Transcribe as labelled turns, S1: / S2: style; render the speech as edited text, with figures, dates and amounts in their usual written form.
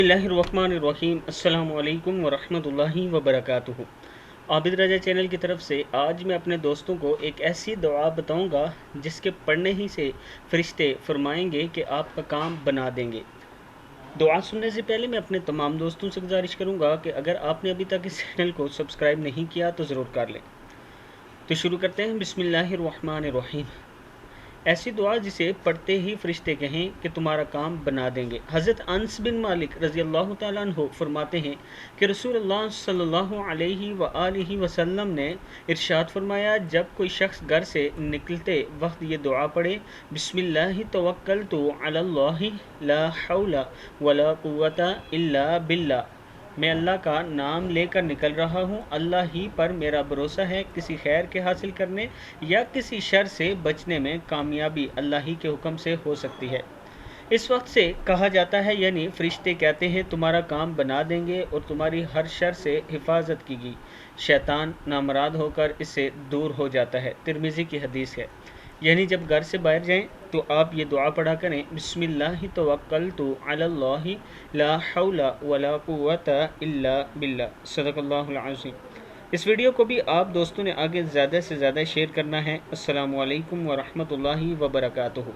S1: बिस्मिल्लाहिर्रहमानिर्रहीम अस्सलामु अलैकुम वरहमतुल्लाहि वबरकातुहू। आबिद रजा चैनल की तरफ से आज मैं अपने दोस्तों को एक ऐसी दुआ बताऊंगा जिसके पढ़ने ही से फरिश्ते फरमाएंगे कि आपका काम बना देंगे। दुआ सुनने से पहले मैं अपने तमाम दोस्तों से गुजारिश करूंगा कि अगर आपने अभी तक इस चैनल को सब्सक्राइब नहीं किया तो ज़रूर कर लें। तो शुरू करते हैं। बिस्मिल्लाहिर्रहमानिर्रहीम। ऐसी दुआ जिसे पढ़ते ही फरिश्ते कहें कि तुम्हारा काम बना देंगे। हज़रत अनस बिन मालिक रज़ी अल्लाह तआला अन्हु फरमाते हैं कि रसूलुल्लाह सल्लल्लाहु अलैहि वआलिहि वसल्लम ने इरशाद फरमाया, जब कोई शख्स घर से निकलते वक्त ये दुआ पढ़े, बिस्मिल्लाहि तवक्कलतु अलल्लाहि ला हौला वला कुव्वता इल्ला बिल्लाह, मैं अल्लाह का नाम लेकर निकल रहा हूँ, अल्लाह ही पर मेरा भरोसा है, किसी खैर के हासिल करने या किसी शर से बचने में कामयाबी अल्लाह ही के हुक्म से हो सकती है। इस वक्त से कहा जाता है, यानी फरिश्ते कहते हैं तुम्हारा काम बना देंगे और तुम्हारी हर शर से हिफाजत की, शैतान नामराद होकर इससे दूर हो जाता है। तिरमिज़ी की हदीस है। यानी जब घर से बाहर जाएं तो आप ये दुआ पढ़ा करें, बिस्मिल्लाहि तवक्कलतु अलल्लाहि ला हौला वला कुव्वता इल्ला बिल्लाह। सदक़ल्लाहुल अज़ीम। इस वीडियो को भी आप दोस्तों ने आगे ज़्यादा से ज़्यादा शेयर करना है। अस्सलामु अलैकुम वरहमतुल्लाहि वबरकातुहू।